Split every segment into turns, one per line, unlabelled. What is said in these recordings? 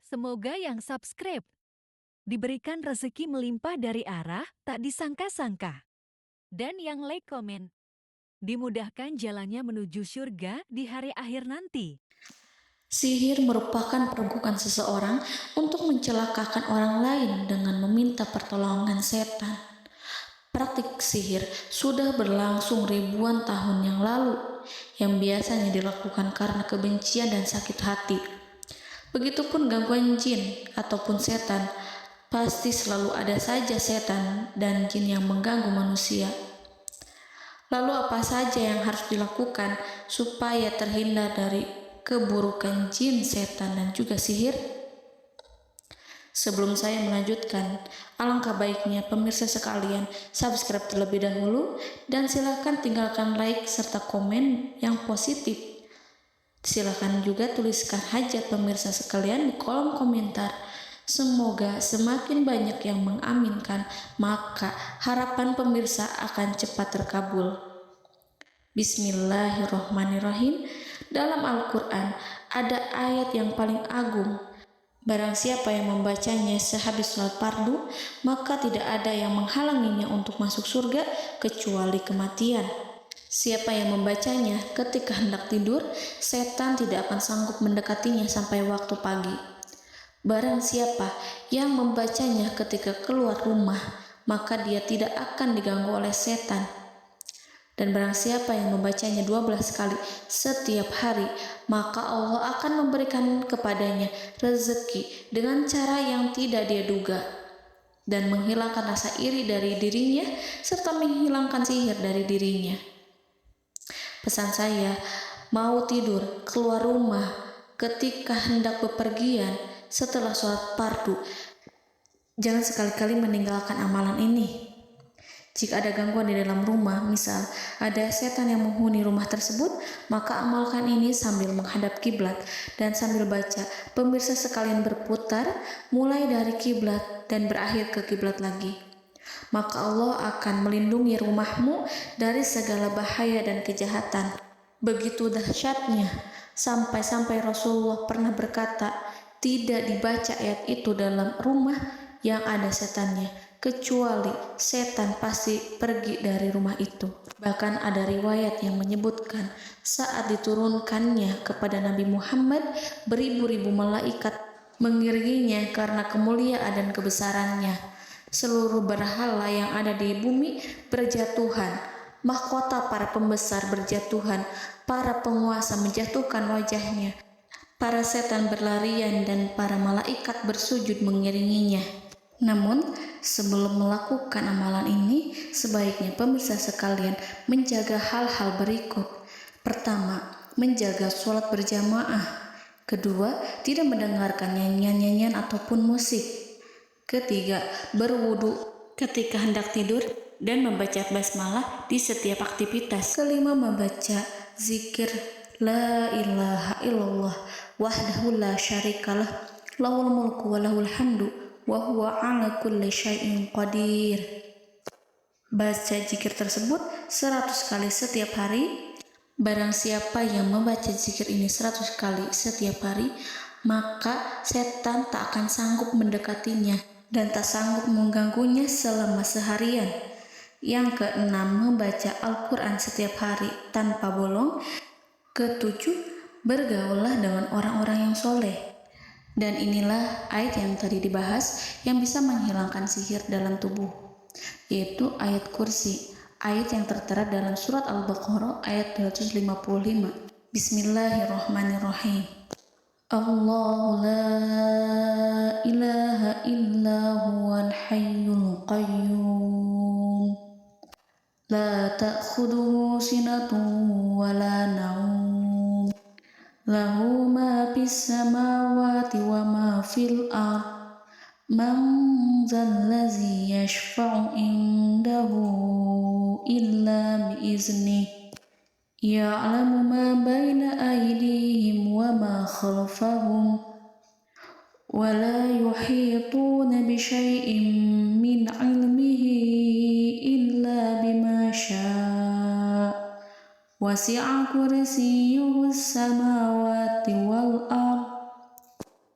Semoga yang subscribe diberikan rezeki melimpah dari arah tak disangka-sangka. Dan yang like komen, dimudahkan jalannya menuju surga di hari akhir nanti.
Sihir merupakan perbuatan seseorang untuk mencelakakan orang lain dengan meminta pertolongan setan. Praktik sihir sudah berlangsung ribuan tahun yang lalu, yang biasanya dilakukan karena kebencian dan sakit hati. Begitupun gangguan jin ataupun setan, pasti selalu ada saja setan dan jin yang mengganggu manusia. Lalu apa saja yang harus dilakukan supaya terhindar dari keburukan jin, setan, dan juga sihir? Sebelum saya melanjutkan, alangkah baiknya pemirsa sekalian subscribe terlebih dahulu dan silakan tinggalkan like serta komen yang positif. Silakan juga tuliskan hajat pemirsa sekalian di kolom komentar. Semoga semakin banyak yang mengaminkan, maka harapan pemirsa akan cepat terkabul. Bismillahirrohmanirrohim. Dalam Al-Quran ada ayat yang paling agung. Barang siapa yang membacanya sehabis sholat fardu, maka tidak ada yang menghalanginya untuk masuk surga kecuali kematian. Siapa yang membacanya ketika hendak tidur, setan tidak akan sanggup mendekatinya sampai waktu pagi. Barang siapa yang membacanya ketika keluar rumah, maka dia tidak akan diganggu oleh setan. Dan barang siapa yang membacanya 12 kali setiap hari, maka Allah akan memberikan kepadanya rezeki dengan cara yang tidak dia duga, dan menghilangkan rasa iri dari dirinya, serta menghilangkan sihir dari dirinya. Pesan saya, mau tidur, keluar rumah, ketika hendak bepergian, setelah sholat fardu, jangan sekali-kali meninggalkan amalan ini. Jika ada gangguan di dalam rumah, misal ada setan yang menghuni rumah tersebut, maka amalkan ini sambil menghadap kiblat dan sambil baca. Pemirsa sekalian berputar mulai dari kiblat dan berakhir ke kiblat lagi. Maka Allah akan melindungi rumahmu dari segala bahaya dan kejahatan. Begitu dahsyatnya, sampai-sampai Rasulullah pernah berkata, tidak dibaca ayat itu dalam rumah yang ada setannya, kecuali setan pasti pergi dari rumah itu. Bahkan ada riwayat yang menyebutkan saat diturunkannya kepada Nabi Muhammad, beribu-ribu malaikat mengiringinya karena kemuliaan dan kebesarannya. Seluruh berhala yang ada di bumi berjatuhan, mahkota para pembesar berjatuhan, para penguasa menjatuhkan wajahnya, para setan berlarian, dan para malaikat bersujud mengiringinya. Namun, sebelum melakukan amalan ini, sebaiknya pemirsa sekalian menjaga hal-hal berikut. Pertama, menjaga sholat berjamaah. Kedua, tidak mendengarkan nyanyian-nyanyian ataupun musik. Ketiga, berwudu ketika hendak tidur dan membaca basmalah di setiap aktivitas. Kelima, membaca zikir la ilaha illallah wahdahu la syarikalah lahul mulku wa lahul hamdu wa huwa ala kulli syai'in qadir. Baca zikir tersebut 100 kali setiap hari. Barang siapa yang membaca zikir ini 100 kali setiap hari, maka setan tak akan sanggup mendekatinya dan tak sanggup mengganggunya selama seharian. Yang keenam, membaca Al-Quran setiap hari tanpa bolong. Ketujuh, bergaullah dengan orang-orang yang soleh. Dan inilah ayat yang tadi dibahas yang bisa menghilangkan sihir dalam tubuh, yaitu ayat kursi, ayat yang tertera dalam surat Al-Baqarah ayat 255. Bismillahirrahmanirrahim. Allahu la ilaha illa huwal hayyul qayyum la ta'khuduhu sinatun wa la naum lahu ma fis samawati wa ma fil ard man zallazi yashfa'u indahu illa biiznih ya'lamu ma baina aydihim wa ma khalfahum wa la yuhituna bi syai'in min 'ilmihi illa bima syaa' wasi'a kursiyyuhu as-samawati wal ard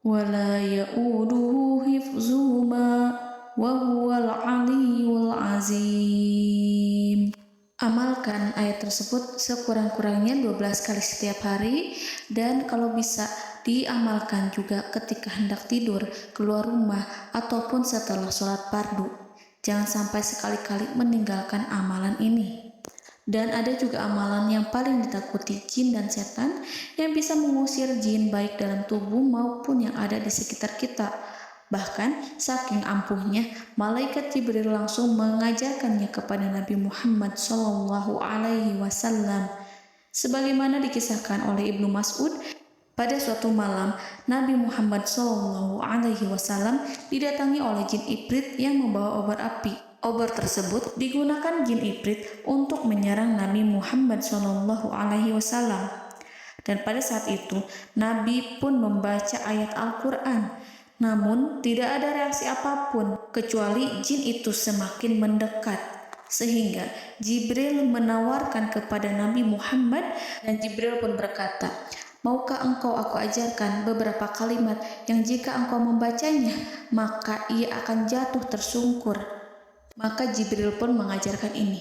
wa ولا يؤوده حفظهما وهو العلي العظيم. Amalkan ayat tersebut sekurang-kurangnya 12 kali setiap hari, dan kalau bisa diamalkan juga ketika hendak tidur, keluar rumah, ataupun setelah sholat fardu. Jangan sampai sekali-kali meninggalkan amalan ini. Dan ada juga amalan yang paling ditakuti jin dan setan yang bisa mengusir jin baik dalam tubuh maupun yang ada di sekitar kita. Bahkan saking ampuhnya, malaikat Jibril langsung mengajarkannya kepada Nabi Muhammad SAW. Sebagaimana dikisahkan oleh Ibnu Mas'ud, pada suatu malam Nabi Muhammad SAW didatangi oleh jin Ifrit yang membawa obor api. Obor tersebut digunakan jin Ifrit untuk menyerang Nabi Muhammad SAW. Dan pada saat itu Nabi pun membaca ayat Al-Quran. Namun tidak ada reaksi apapun kecuali jin itu semakin mendekat, sehingga Jibril menawarkan kepada Nabi Muhammad, dan Jibril pun berkata, "Maukah engkau aku ajarkan beberapa kalimat yang jika engkau membacanya maka ia akan jatuh tersungkur?" Maka Jibril pun mengajarkan ini.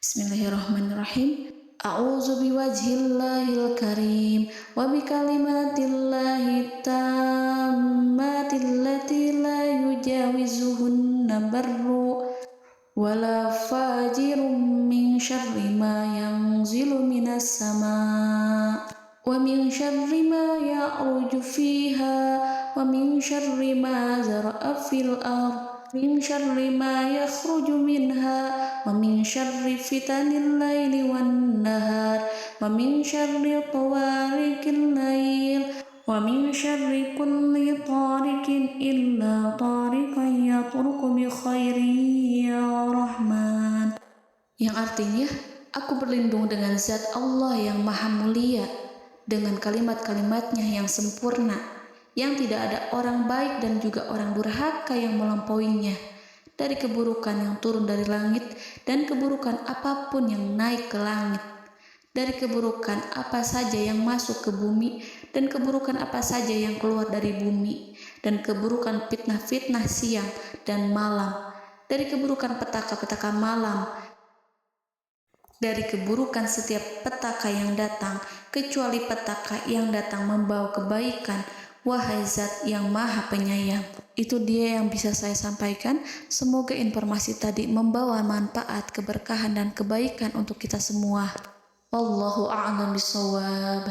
Bismillahirrahmanirrahim. A'udzu biwajhillahil karim wa bikalimatillahi tammati allati la yujawizuhunna barru wala fajirun min syarri ma yanzilu minas sama' wa min syarri ma ya'ruju fiha wa min syarri ma zara'a fil ardh min syarri ma yakhruju minha wa min syarri fitanil laili wan nahar wa min syarri tawarikil lail wa min syarri kulli tarikin illa tarikan yatruku bi khairin ya Rahman. Yang artinya, aku berlindung dengan zat Allah yang maha mulia, dengan kalimat-kalimatnya yang sempurna, yang tidak ada orang baik dan juga orang durhaka yang melampauinya, dari keburukan yang turun dari langit dan keburukan apapun yang naik ke langit, dari keburukan apa saja yang masuk ke bumi dan keburukan apa saja yang keluar dari bumi, dan keburukan fitnah-fitnah siang dan malam, dari keburukan petaka-petaka malam, dari keburukan setiap petaka yang datang, kecuali petaka yang datang membawa kebaikan. Wahai Zat yang Maha Penyayang. Itu dia yang bisa saya sampaikan. Semoga informasi tadi membawa manfaat, keberkahan, dan kebaikan untuk kita semua. Wallahu a'lam bishawab.